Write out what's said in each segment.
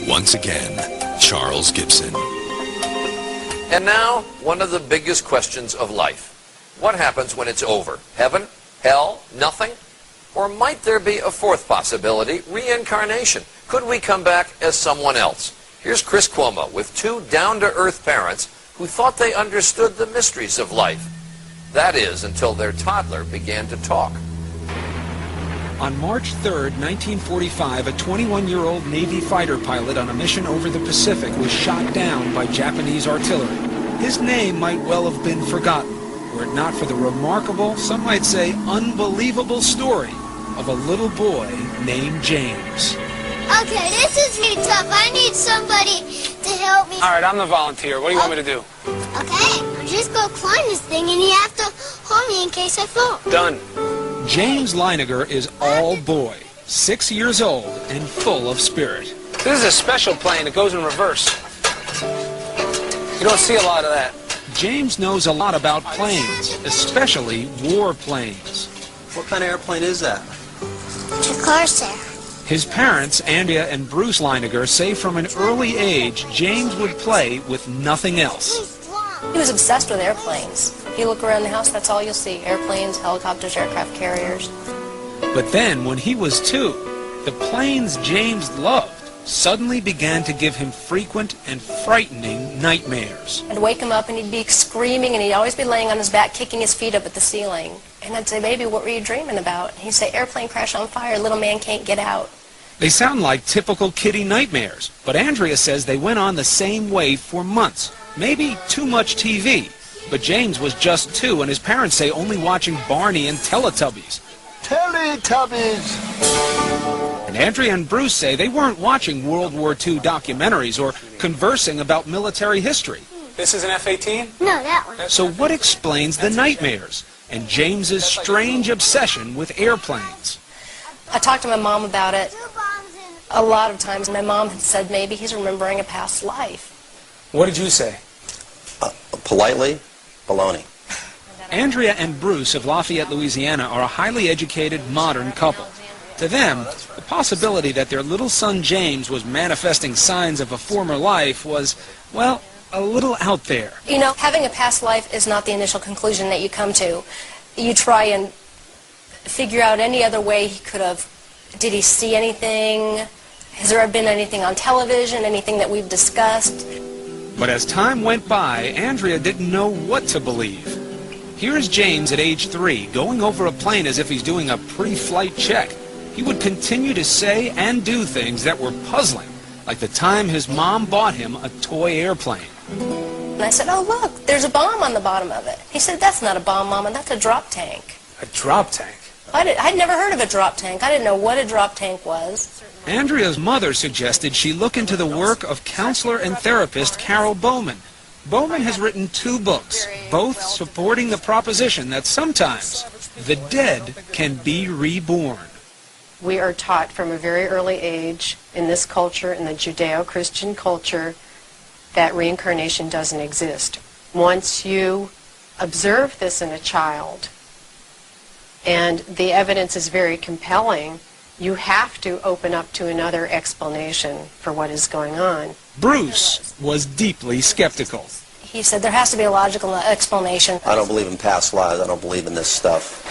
Once again, Charles Gibson. And now, one of the biggest questions of life. What happens when it's over? Heaven? Hell? Nothing? Or might there be a fourth possibility, reincarnation? Could we come back as someone else? Here's Chris Cuomo with two down-to-earth parents who thought they understood the mysteries of life. That is, until their toddler began to talk. On March 3rd, 1945, a 21-year-old Navy fighter pilot on a mission over the Pacific was shot down by Japanese artillery. His name might well have been forgotten, were it not for the remarkable, some might say unbelievable story of a little boy named James. Okay, this is really tough. I need somebody to help me. All right, I'm the volunteer. What do you want me to do? Okay, I'm just going to climb this thing, and you have to hold me in case I fall. Done. James Leiniger is all boy, 6 years old, and full of spirit. This is a special plane. It goes in reverse. You don't see a lot of that. James knows a lot about planes, especially war planes. What kind of airplane is that? It's a Corsair. His parents, Andrea and Bruce Leiniger, say from an early age, James would play with nothing else. He was obsessed with airplanes. If you look around the house, that's all you'll see. Airplanes, helicopters, aircraft carriers. But then, when he was 2, the planes James loved suddenly began to give him frequent and frightening nightmares. I'd wake him up and he'd be screaming and he'd always be laying on his back, kicking his feet up at the ceiling. And I'd say, "Baby, what were you dreaming about?" And he'd say, "Airplane crash on fire, little man can't get out." They sound like typical kiddie nightmares, but Andrea says they went on the same way for months. Maybe too much TV. But James was just 2, and his parents say only watching Barney and Teletubbies. Teletubbies! And Andrea and Bruce say they weren't watching World War II documentaries or conversing about military history. This is an F-18? No, that one. So what explains the nightmares and James's strange obsession with airplanes? I talked to my mom about it a lot of times. My mom had said maybe he's remembering a past life. What did you say? Politely, baloney. Andrea and Bruce of Lafayette, Louisiana are a highly educated, modern couple. To them, the possibility that their little son James was manifesting signs of a former life was, well, a little out there. You know, having a past life is not the initial conclusion that you come to. You try and figure out any other way he could have. Did he see anything? Has there been anything on television, anything that we've discussed? But as time went by, Andrea didn't know what to believe. Here's James at age 3, going over a plane as if he's doing a pre-flight check. He would continue to say and do things that were puzzling, like the time his mom bought him a toy airplane. And I said, "Oh, look, there's a bomb on the bottom of it." He said, "That's not a bomb, Mama, that's a drop tank." A drop tank? I'd never heard of a drop tank. I didn't know what a drop tank was. Andrea's mother suggested she look into the work of counselor and therapist Carol Bowman. Bowman has written 2 books, both supporting the proposition that sometimes the dead can be reborn. We are taught from a very early age in this culture, in the Judeo-Christian culture, that reincarnation doesn't exist. Once you observe this in a child, and the evidence is very compelling, you have to open up to another explanation for what is going on. Bruce was deeply skeptical. He said there has to be a logical explanation. I don't believe in past lives. I don't believe in this stuff.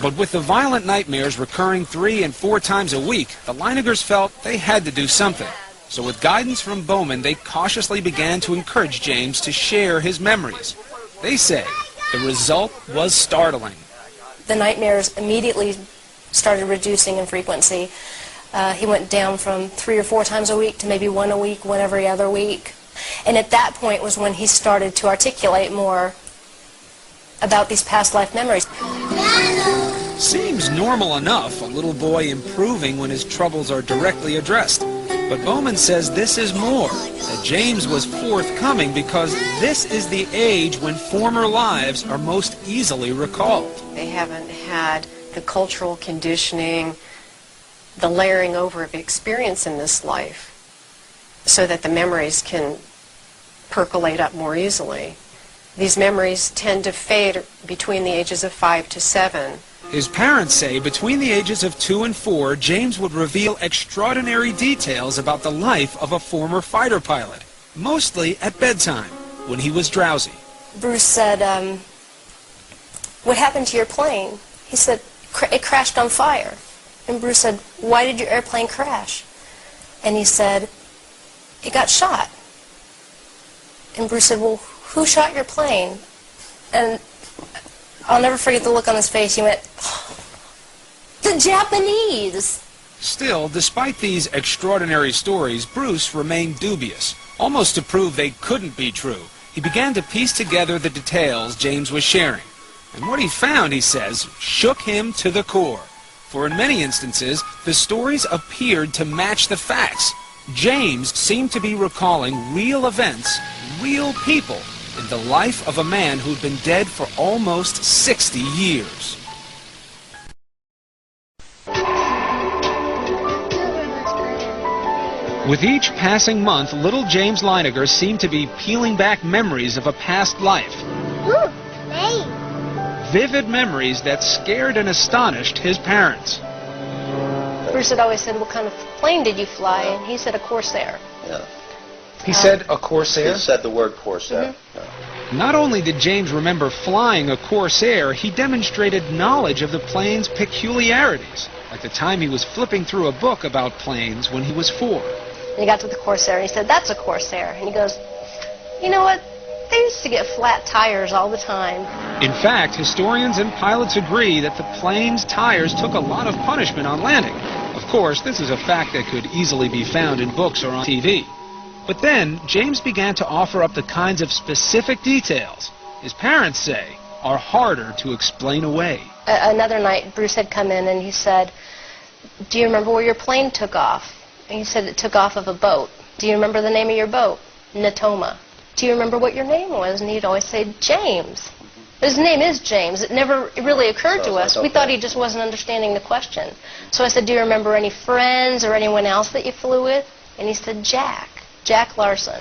But with the violent nightmares recurring 3 and 4 times a week, the Leinigers felt they had to do something. So with guidance from Bowman, they cautiously began to encourage James to share his memories. They say the result was startling. The nightmares immediately started reducing in frequency. He went down from 3 or 4 times a week to maybe 1 a week, 1 every other week. And at that point was when he started to articulate more about these past life memories. Seems normal enough, a little boy improving when his troubles are directly addressed. But Bowman says this is more, that James was forthcoming because this is the age when former lives are most easily recalled. They haven't had the cultural conditioning, the layering over of experience in this life, so that the memories can percolate up more easily. These memories tend to fade between the ages of 5 to 7. His parents say between the ages of 2 and 4, James would reveal extraordinary details about the life of a former fighter pilot, mostly at bedtime, when he was drowsy. Bruce said, "What happened to your plane?" He said, "It crashed on fire." And Bruce said, "Why did your airplane crash?" And he said, "It got shot." And Bruce said, "Well, who shot your plane?" And I'll never forget the look on his face. He went, "The Japanese!" Still, despite these extraordinary stories, Bruce remained dubious. Almost to prove they couldn't be true, he began to piece together the details James was sharing. And what he found, he says, shook him to the core. For in many instances, the stories appeared to match the facts. James seemed to be recalling real events, real people, in the life of a man who'd been dead for almost 60 years. With each passing month, little James Leiniger seemed to be peeling back memories of a past life. Ooh, hey. Vivid memories that scared and astonished his parents. Bruce had always said, "What kind of plane did you fly?" And he said, "A Corsair." Yeah. He said a Corsair? He said the word Corsair. Not only did James remember flying a Corsair, he demonstrated knowledge of the plane's peculiarities, like the time he was flipping through a book about planes when he was 4. And he got to the Corsair, and he said, "That's a Corsair." And he goes, "You know what? They used to get flat tires all the time." In fact, historians and pilots agree that the plane's tires took a lot of punishment on landing. Of course, this is a fact that could easily be found in books or on TV. But then, James began to offer up the kinds of specific details his parents say are harder to explain away. Another night, Bruce had come in and he said, "Do you remember where your plane took off?" And he said, "It took off of a boat." "Do you remember the name of your boat?" "Natoma." "Do you remember what your name was?" And he'd always say, "James." His name is James. It never really occurred to us. We thought he just wasn't understanding the question. So I said, "Do you remember any friends or anyone else that you flew with?" And he said, Jack Larson.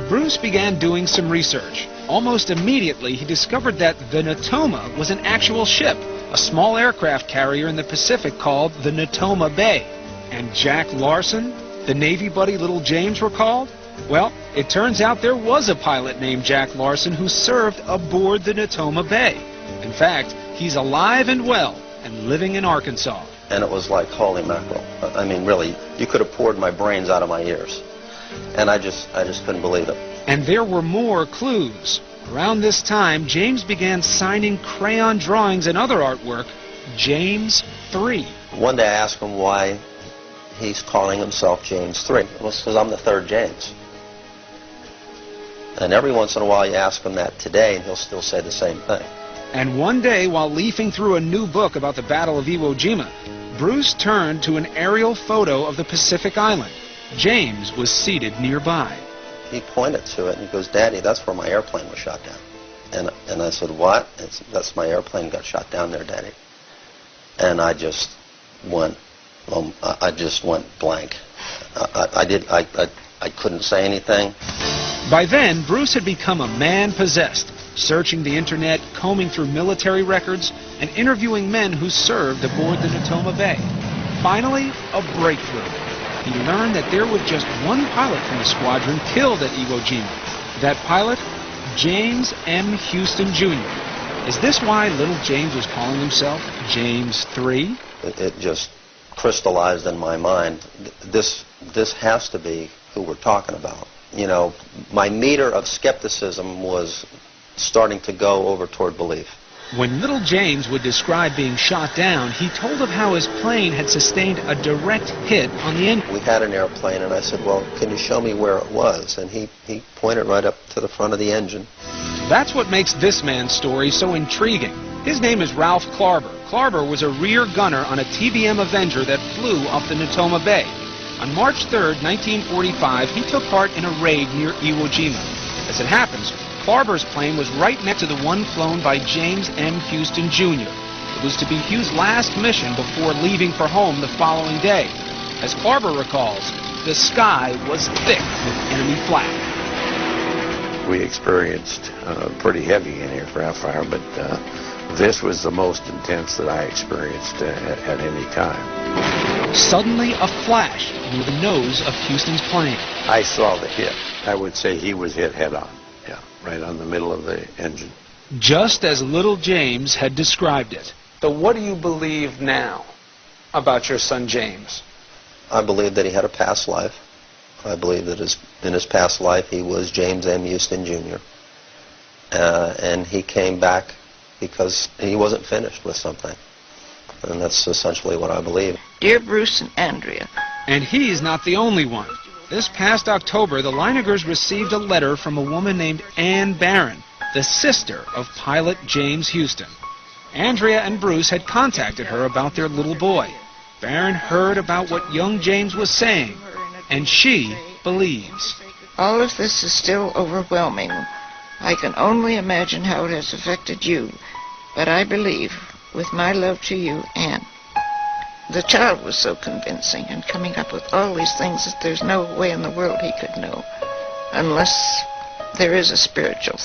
Bruce began doing some research. Almost immediately, he discovered that the Natoma was an actual ship, a small aircraft carrier in the Pacific called the Natoma Bay. And Jack Larson, the Navy buddy little James recalled? Well, it turns out there was a pilot named Jack Larson who served aboard the Natoma Bay. In fact, he's alive and well and living in Arkansas. And it was like, holy mackerel. I mean, really, you could have poured my brains out of my ears. And I just couldn't believe it. And there were more clues. Around this time, James began signing crayon drawings and other artwork, James 3. One day I asked him why he's calling himself James 3. It was because I'm the third James. And every once in a while you ask him that today, and he'll still say the same thing. And one day, while leafing through a new book about the Battle of Iwo Jima, Bruce turned to an aerial photo of the Pacific Island. James was seated nearby. He pointed to it and he goes, "Daddy, that's where my airplane was shot down." And I said, "What?" "That's my airplane got shot down there, Daddy." And I just went blank. I couldn't say anything. By then, Bruce had become a man possessed, searching the internet, combing through military records, and interviewing men who served aboard the Natoma Bay. Finally, a breakthrough. He learned that there was just one pilot from the squadron killed at Iwo Jima. That pilot, James M. Houston, Jr. Is this why little James was calling himself James 3? It just crystallized in my mind. This has to be who we're talking about. You know, my meter of skepticism was starting to go over toward belief. When little James would describe being shot down, he told of how his plane had sustained a direct hit on the engine. We had an airplane, and I said, "Well, can you show me where it was?" And he pointed right up to the front of the engine. That's what makes this man's story so intriguing. His name is Ralph Clarber. Clarber was a rear gunner on a TBM Avenger that flew off the Natoma Bay. On March 3rd, 1945, he took part in a raid near Iwo Jima. As it happens, Clarber's plane was right next to the one flown by James M. Houston, Jr. It was to be Hugh's last mission before leaving for home the following day. As Clarber recalls, the sky was thick with enemy flak. We experienced pretty heavy anti-aircraft fire, but This was the most intense that I experienced at any time. Suddenly, a flash near the nose of Houston's plane. I saw the hit. I would say he was hit head on. Yeah, right on the middle of the engine. Just as little James had described it. So what do you believe now about your son James? I believe that he had a past life. I believe that in his past life he was James M. Houston Jr. And he came back because he wasn't finished with something. And that's essentially what I believe. Dear Bruce and Andrea. And he's not the only one. This past October, the Leinegers received a letter from a woman named Ann Barron, the sister of pilot James Houston. Andrea and Bruce had contacted her about their little boy. Barron heard about what young James was saying, and she believes. All of this is still overwhelming. I can only imagine how it has affected you, but I believe, with my love to you, Anne. The child was so convincing and coming up with all these things that there's no way in the world he could know, unless there is a spiritual